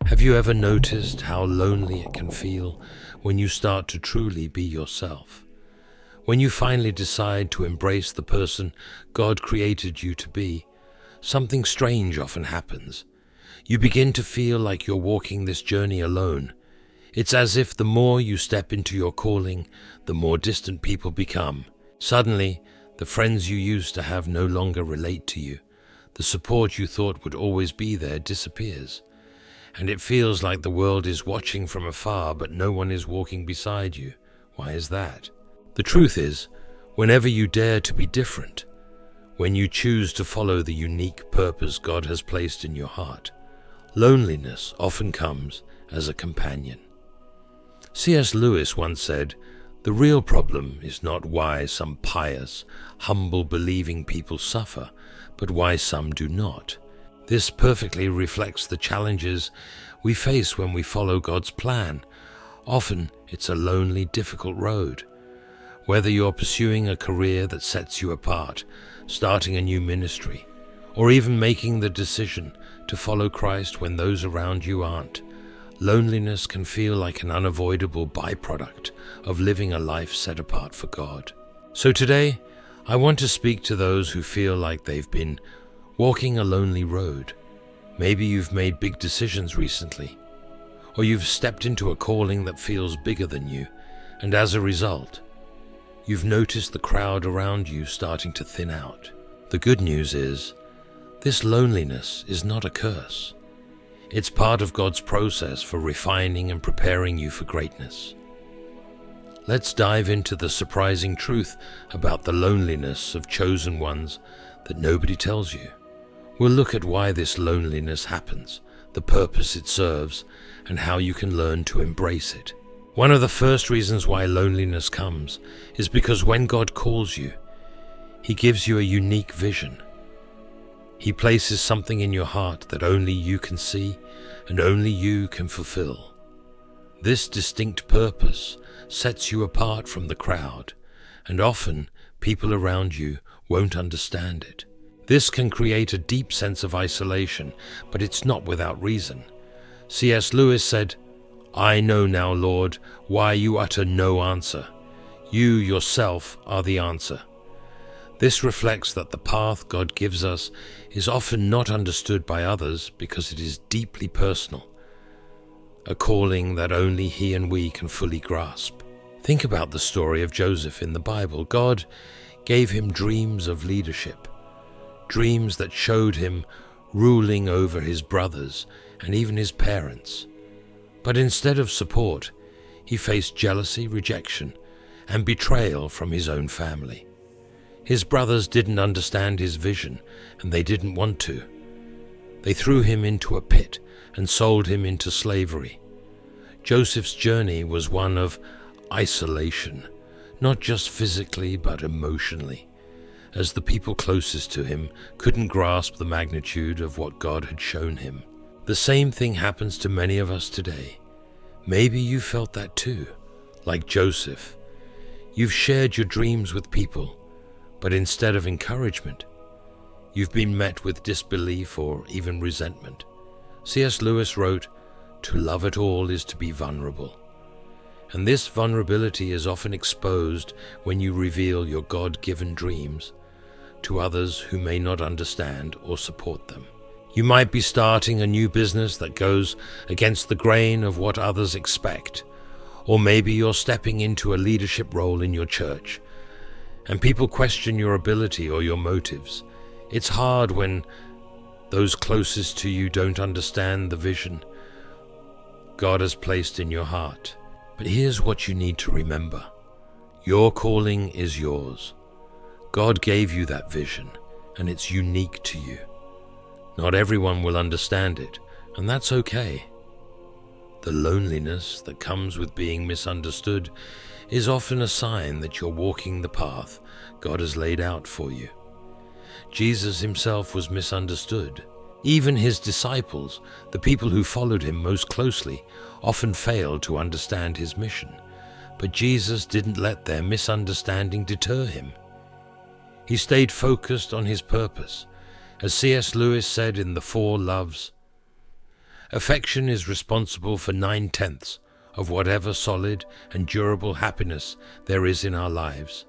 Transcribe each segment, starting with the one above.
Have you ever noticed how lonely it can feel when you start to truly be yourself? When you finally decide to embrace the person God created you to be, something strange often happens. You begin to feel like you're walking this journey alone. It's as if the more you step into your calling, the more distant people become. Suddenly, the friends you used to have no longer relate to you. The support you thought would always be there disappears. And it feels like the world is watching from afar, but no one is walking beside you. Why is that? The truth is, whenever you dare to be different, when you choose to follow the unique purpose God has placed in your heart, loneliness often comes as a companion. C.S. Lewis once said, "The real problem is not why some pious, humble, believing people suffer, but why some do not." This perfectly reflects the challenges we face when we follow God's plan. Often, it's a lonely, difficult road. Whether you're pursuing a career that sets you apart, starting a new ministry, or even making the decision to follow Christ when those around you aren't, loneliness can feel like an unavoidable byproduct of living a life set apart for God. So today, I want to speak to those who feel like they've been walking a lonely road. Maybe you've made big decisions recently, or you've stepped into a calling that feels bigger than you, and as a result, you've noticed the crowd around you starting to thin out. The good news is, this loneliness is not a curse. It's part of God's process for refining and preparing you for greatness. Let's dive into the surprising truth about the loneliness of chosen ones that nobody tells you. We'll look at why this loneliness happens, the purpose it serves, and how you can learn to embrace it. One of the first reasons why loneliness comes is because when God calls you, He gives you a unique vision. He places something in your heart that only you can see and only you can fulfill. This distinct purpose sets you apart from the crowd, and often people around you won't understand it. This can create a deep sense of isolation, but it's not without reason. C.S. Lewis said, "I know now, Lord, why you utter no answer. You yourself are the answer." This reflects that the path God gives us is often not understood by others because it is deeply personal, a calling that only He and we can fully grasp. Think about the story of Joseph in the Bible. God gave him dreams of leadership, dreams that showed him ruling over his brothers and even his parents. But instead of support, he faced jealousy, rejection, and betrayal from his own family. His brothers didn't understand his vision, and they didn't want to. They threw him into a pit and sold him into slavery. Joseph's journey was one of isolation, not just physically but emotionally, as the people closest to him couldn't grasp the magnitude of what God had shown him. The same thing happens to many of us today. Maybe you felt that too. Like Joseph, you've shared your dreams with people, but instead of encouragement, you've been met with disbelief or even resentment. C.S. Lewis wrote, "To love at all is to be vulnerable." And this vulnerability is often exposed when you reveal your God-given dreams to others who may not understand or support them. You might be starting a new business that goes against the grain of what others expect, or maybe you're stepping into a leadership role in your church, and people question your ability or your motives. It's hard when those closest to you don't understand the vision God has placed in your heart. But here's what you need to remember. Your calling is yours. God gave you that vision, and it's unique to you. Not everyone will understand it, and that's okay. The loneliness that comes with being misunderstood is often a sign that you're walking the path God has laid out for you. Jesus himself was misunderstood. Even his disciples, the people who followed him most closely, often failed to understand his mission. But Jesus didn't let their misunderstanding deter him. He stayed focused on his purpose. As C.S. Lewis said in The Four Loves, Affection is responsible for 9/10 of whatever solid and durable happiness there is in our lives.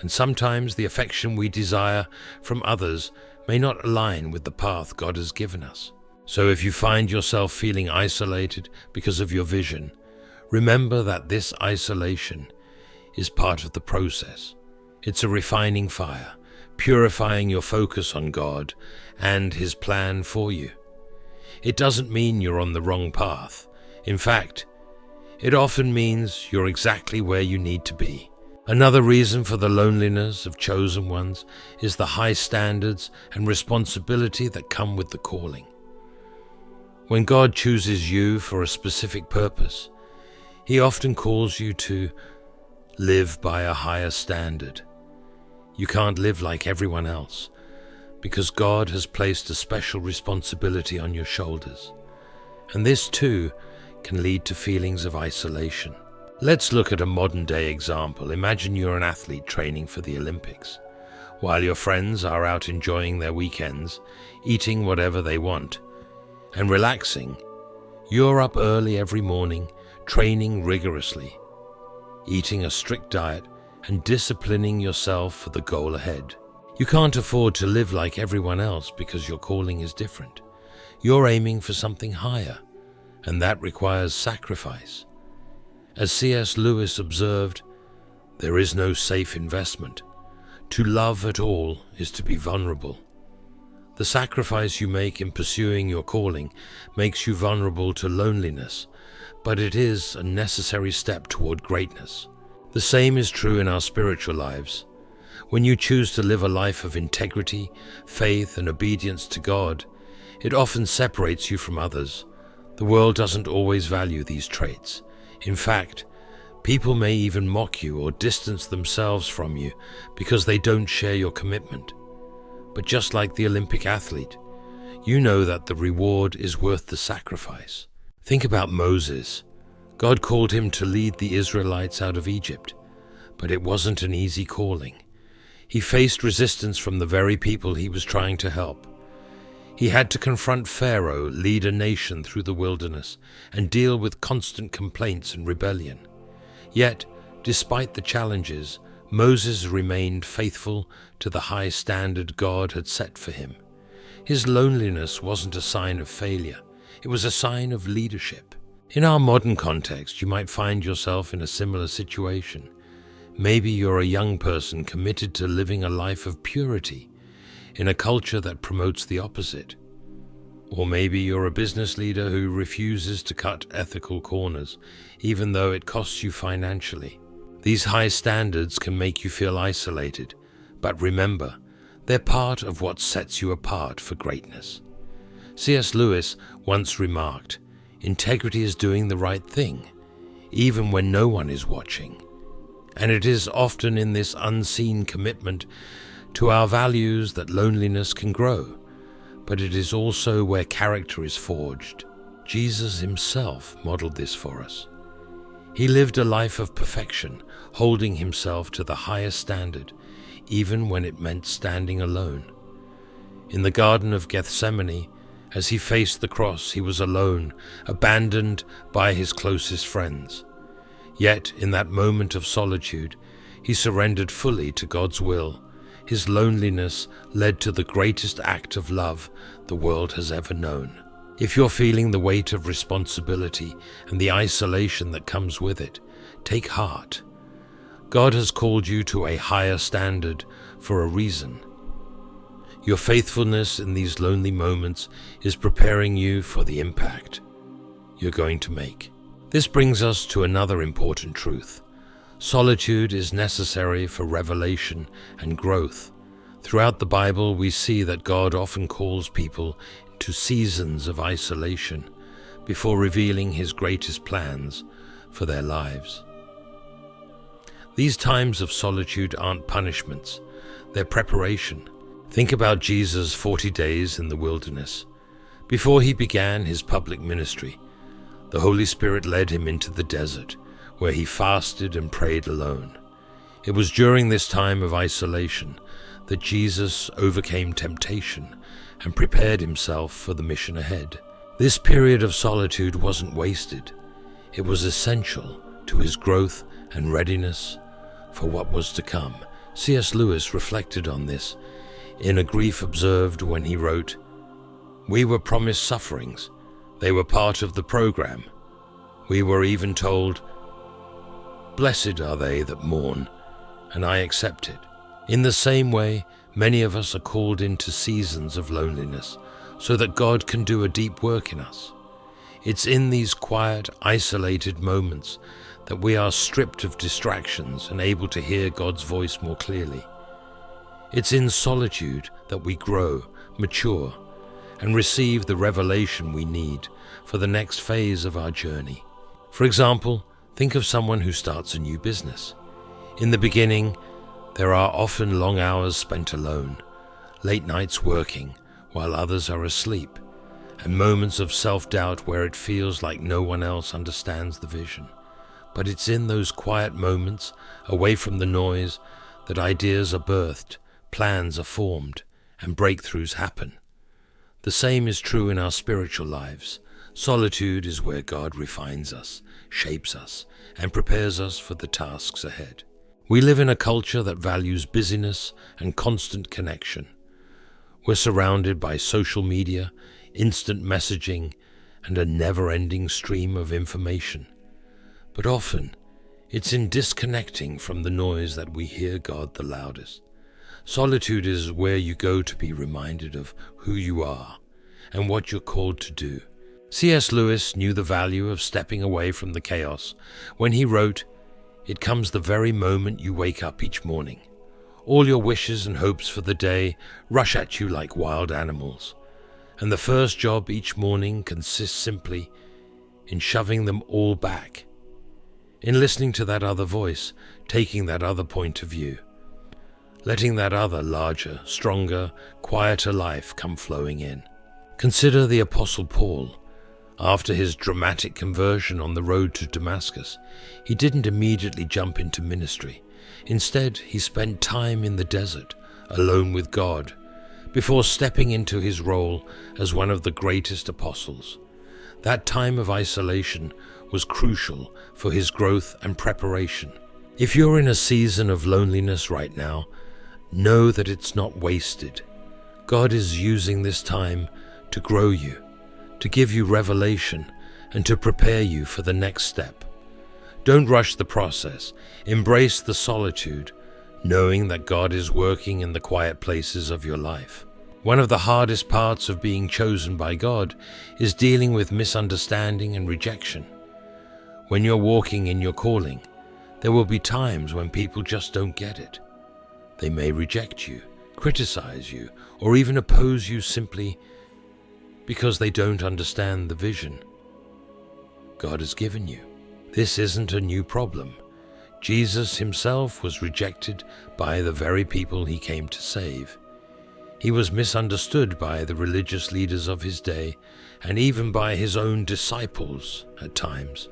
And sometimes the affection we desire from others may not align with the path God has given us. So if you find yourself feeling isolated because of your vision, remember that this isolation is part of the process. It's a refining fire, purifying your focus on God and His plan for you. It doesn't mean you're on the wrong path. In fact, it often means you're exactly where you need to be. Another reason for the loneliness of chosen ones is the high standards and responsibility that come with the calling. When God chooses you for a specific purpose, He often calls you to live by a higher standard. You can't live like everyone else because God has placed a special responsibility on your shoulders. And this too can lead to feelings of isolation. Let's look at a modern-day example. Imagine you're an athlete training for the Olympics. While your friends are out enjoying their weekends, eating whatever they want, and relaxing, you're up early every morning, training rigorously, eating a strict diet, and disciplining yourself for the goal ahead. You can't afford to live like everyone else because your calling is different. You're aiming for something higher, and that requires sacrifice. As C.S. Lewis observed, there is no safe investment. To love at all is to be vulnerable. The sacrifice you make in pursuing your calling makes you vulnerable to loneliness, but it is a necessary step toward greatness. The same is true in our spiritual lives. When you choose to live a life of integrity, faith, and obedience to God, it often separates you from others. The world doesn't always value these traits. In fact, people may even mock you or distance themselves from you because they don't share your commitment. But just like the Olympic athlete, you know that the reward is worth the sacrifice. Think about Moses. God called him to lead the Israelites out of Egypt, but it wasn't an easy calling. He faced resistance from the very people he was trying to help. He had to confront Pharaoh, lead a nation through the wilderness, and deal with constant complaints and rebellion. Yet, despite the challenges, Moses remained faithful to the high standard God had set for him. His loneliness wasn't a sign of failure, it was a sign of leadership. In our modern context, you might find yourself in a similar situation. Maybe you're a young person committed to living a life of purity in a culture that promotes the opposite. Or maybe you're a business leader who refuses to cut ethical corners, even though it costs you financially. These high standards can make you feel isolated, but remember, they're part of what sets you apart for greatness. C.S. Lewis once remarked, "Integrity is doing the right thing, even when no one is watching." And it is often in this unseen commitment to our values that loneliness can grow, but it is also where character is forged. Jesus himself modeled this for us. He lived a life of perfection, holding himself to the highest standard, even when it meant standing alone. In the Garden of Gethsemane, as he faced the cross, he was alone, abandoned by his closest friends. Yet, in that moment of solitude, he surrendered fully to God's will. His loneliness led to the greatest act of love the world has ever known. If you're feeling the weight of responsibility and the isolation that comes with it, take heart. God has called you to a higher standard for a reason. Your faithfulness in these lonely moments is preparing you for the impact you're going to make. This brings us to another important truth. Solitude is necessary for revelation and growth. Throughout the Bible, we see that God often calls people to seasons of isolation before revealing His greatest plans for their lives. These times of solitude aren't punishments, they're preparation. Think about Jesus' 40 days in the wilderness. Before he began his public ministry, the Holy Spirit led him into the desert, where he fasted and prayed alone. It was during this time of isolation that Jesus overcame temptation and prepared himself for the mission ahead. This period of solitude wasn't wasted. It was essential to his growth and readiness for what was to come. C.S. Lewis reflected on this in A Grief Observed when he wrote, "We were promised sufferings. They were part of the program. We were even told, 'Blessed are they that mourn,' and I accept it. In the same way, many of us are called into seasons of loneliness so that God can do a deep work in us. It's in these quiet, isolated moments that we are stripped of distractions and able to hear God's voice more clearly. It's in solitude that we grow, mature, and receive the revelation we need for the next phase of our journey. For example, think of someone who starts a new business. In the beginning, there are often long hours spent alone, late nights working while others are asleep, and moments of self-doubt where it feels like no one else understands the vision. But it's in those quiet moments, away from the noise, that ideas are birthed, plans are formed, and breakthroughs happen. The same is true in our spiritual lives. Solitude is where God refines us, shapes us, and prepares us for the tasks ahead. We live in a culture that values busyness and constant connection. We're surrounded by social media, instant messaging, and a never-ending stream of information. But often, it's in disconnecting from the noise that we hear God the loudest. Solitude is where you go to be reminded of who you are and what you're called to do. C.S. Lewis knew the value of stepping away from the chaos when he wrote, "It comes the very moment you wake up each morning. All your wishes and hopes for the day rush at you like wild animals, and the first job each morning consists simply in shoving them all back, in listening to that other voice, taking that other point of view, letting that other larger, stronger, quieter life come flowing in." Consider the Apostle Paul. After his dramatic conversion on the road to Damascus, he didn't immediately jump into ministry. Instead, he spent time in the desert, alone with God, before stepping into his role as one of the greatest apostles. That time of isolation was crucial for his growth and preparation. If you're in a season of loneliness right now, know that it's not wasted. God is using this time to grow you, to give you revelation, and to prepare you for the next step. Don't rush the process. Embrace the solitude, knowing that God is working in the quiet places of your life. One of the hardest parts of being chosen by God is dealing with misunderstanding and rejection. When you're walking in your calling, there will be times when people just don't get it. They may reject you, criticize you, or even oppose you simply because they don't understand the vision God has given you. This isn't a new problem. Jesus himself was rejected by the very people he came to save. He was misunderstood by the religious leaders of his day and even by his own disciples at times.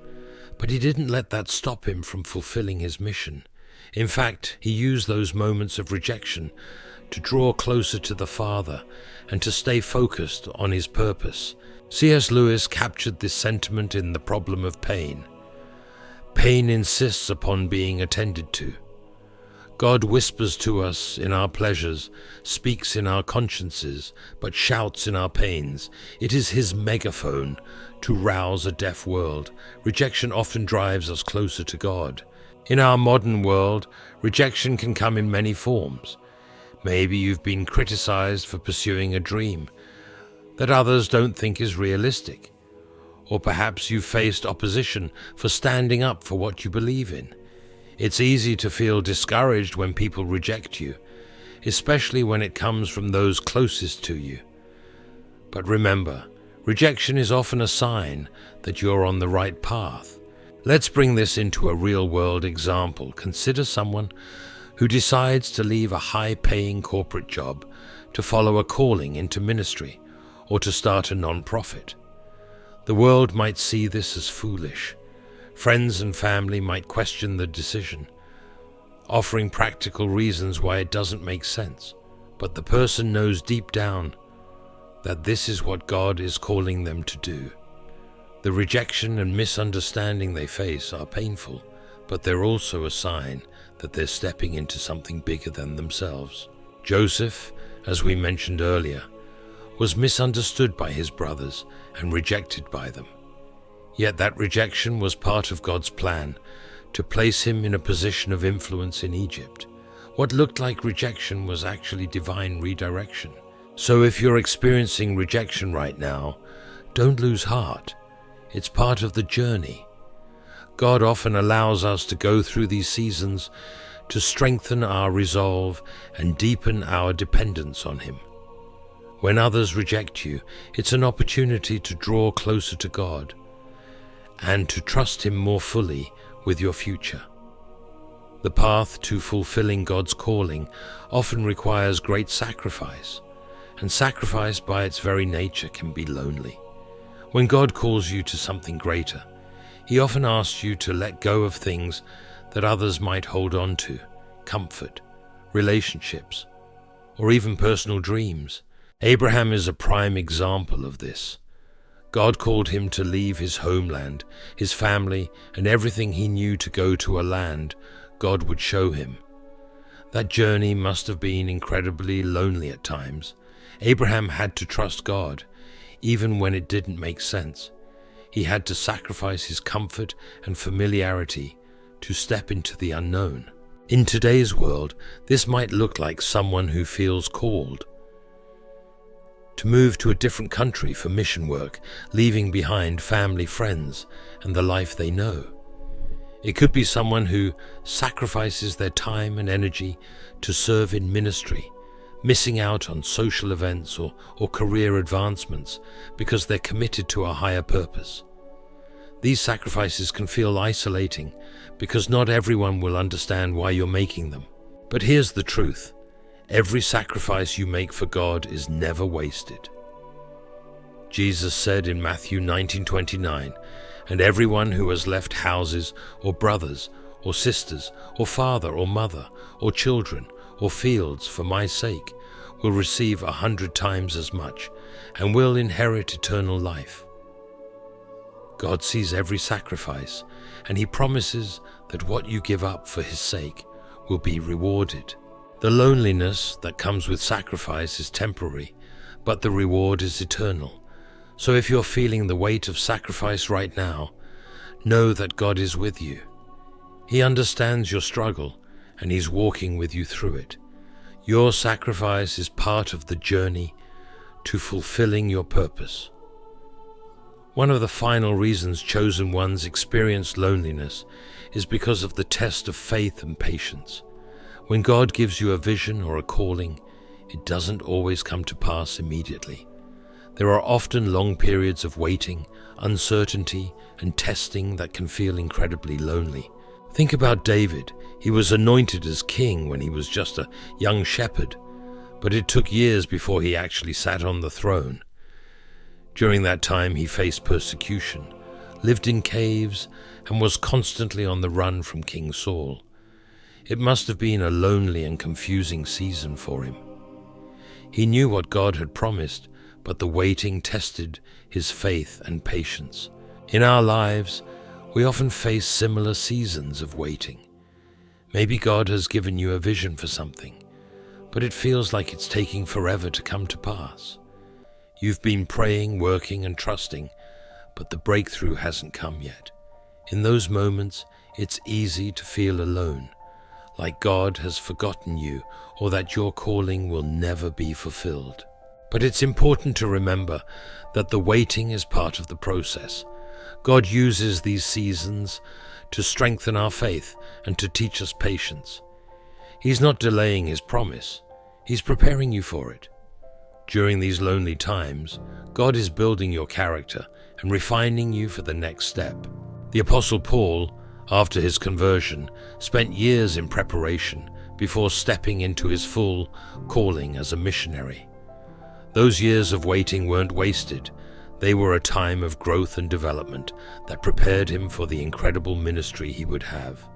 But he didn't let that stop him from fulfilling his mission. In fact, he used those moments of rejection to draw closer to the Father and to stay focused on his purpose. C.S. Lewis captured this sentiment in The Problem of Pain. Pain insists upon being attended to. God whispers to us in our pleasures, speaks in our consciences, but shouts in our pains. It is his megaphone to rouse a deaf world. Rejection often drives us closer to God. In our modern world, rejection can come in many forms. Maybe you've been criticized for pursuing a dream that others don't think is realistic. Or perhaps you've faced opposition for standing up for what you believe in. It's easy to feel discouraged when people reject you, especially when it comes from those closest to you. But remember, rejection is often a sign that you're on the right path. Let's bring this into a real-world example. Consider someone who decides to leave a high-paying corporate job to follow a calling into ministry or to start a non-profit. The world might see this as foolish. Friends and family might question the decision, offering practical reasons why it doesn't make sense. But the person knows deep down that this is what God is calling them to do. The rejection and misunderstanding they face are painful, but they're also a sign that they're stepping into something bigger than themselves. Joseph, as we mentioned earlier, was misunderstood by his brothers and rejected by them. Yet that rejection was part of God's plan to place him in a position of influence in Egypt. What looked like rejection was actually divine redirection. So if you're experiencing rejection right now, don't lose heart. It's part of the journey. God often allows us to go through these seasons to strengthen our resolve and deepen our dependence on Him. When others reject you, it's an opportunity to draw closer to God and to trust Him more fully with your future. The path to fulfilling God's calling often requires great sacrifice, and sacrifice by its very nature can be lonely. When God calls you to something greater, He often asks you to let go of things that others might hold on to, comfort, relationships, or even personal dreams. Abraham is a prime example of this. God called him to leave his homeland, his family, and everything he knew to go to a land God would show him. That journey must have been incredibly lonely at times. Abraham had to trust God, even when it didn't make sense. He had to sacrifice his comfort and familiarity to step into the unknown. In today's world, this might look like someone who feels called to move to a different country for mission work, leaving behind family, friends, and the life they know. It could be someone who sacrifices their time and energy to serve in ministry, missing out on social events or career advancements because they're committed to a higher purpose. These sacrifices can feel isolating because not everyone will understand why you're making them. But here's the truth. Every sacrifice you make for God is never wasted. Jesus said in Matthew 19:29, "And everyone who has left houses or brothers or sisters or father or mother or children or fields for my sake will receive 100 times as much and will inherit eternal life." God sees every sacrifice, and He promises that what you give up for His sake will be rewarded. The loneliness that comes with sacrifice is temporary, but the reward is eternal. So if you're feeling the weight of sacrifice right now, know that God is with you. He understands your struggle, and He's walking with you through it. Your sacrifice is part of the journey to fulfilling your purpose. One of the final reasons chosen ones experience loneliness is because of the test of faith and patience. When God gives you a vision or a calling, it doesn't always come to pass immediately. There are often long periods of waiting, uncertainty, and testing that can feel incredibly lonely. Think about David. He was anointed as king when he was just a young shepherd, but it took years before he actually sat on the throne. During that time, he faced persecution, lived in caves, and was constantly on the run from King Saul. It must have been a lonely and confusing season for him. He knew what God had promised, but the waiting tested his faith and patience. In our lives, we often face similar seasons of waiting. Maybe God has given you a vision for something, but it feels like it's taking forever to come to pass. You've been praying, working, and trusting, but the breakthrough hasn't come yet. In those moments, it's easy to feel alone, like God has forgotten you or that your calling will never be fulfilled. But it's important to remember that the waiting is part of the process. God uses these seasons to strengthen our faith and to teach us patience. He's not delaying His promise. He's preparing you for it. During these lonely times, God is building your character and refining you for the next step. The Apostle Paul, after his conversion, spent years in preparation before stepping into his full calling as a missionary. Those years of waiting weren't wasted. They were a time of growth and development that prepared him for the incredible ministry he would have.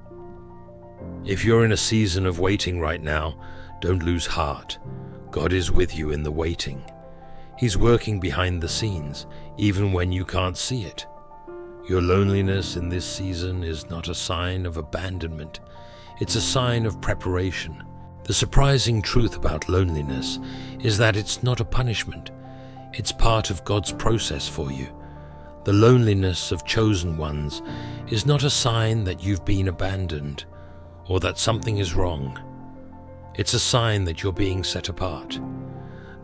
If you're in a season of waiting right now, don't lose heart. God is with you in the waiting. He's working behind the scenes, even when you can't see it. Your loneliness in this season is not a sign of abandonment. It's a sign of preparation. The surprising truth about loneliness is that it's not a punishment. It's part of God's process for you. The loneliness of chosen ones is not a sign that you've been abandoned or that something is wrong. It's a sign that you're being set apart.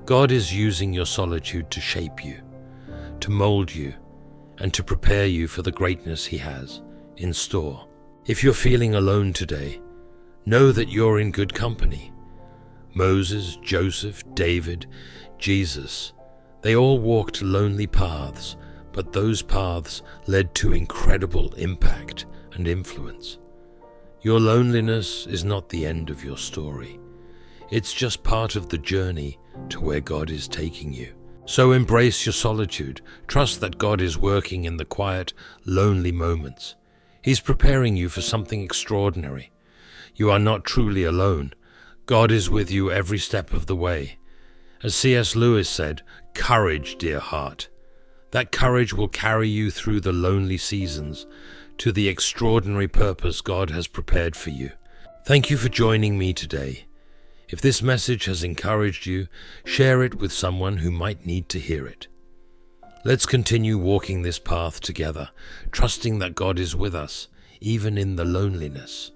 God is using your solitude to shape you, to mold you, and to prepare you for the greatness He has in store. If you're feeling alone today, know that you're in good company. Moses, Joseph, David, Jesus, they all walked lonely paths, but those paths led to incredible impact and influence. Your loneliness is not the end of your story. It's just part of the journey to where God is taking you. So embrace your solitude. Trust that God is working in the quiet, lonely moments. He's preparing you for something extraordinary. You are not truly alone. God is with you every step of the way. As C.S. Lewis said, "Courage, dear heart." That courage will carry you through the lonely seasons to the extraordinary purpose God has prepared for you. Thank you for joining me today. If this message has encouraged you, share it with someone who might need to hear it. Let's continue walking this path together, trusting that God is with us, even in the loneliness.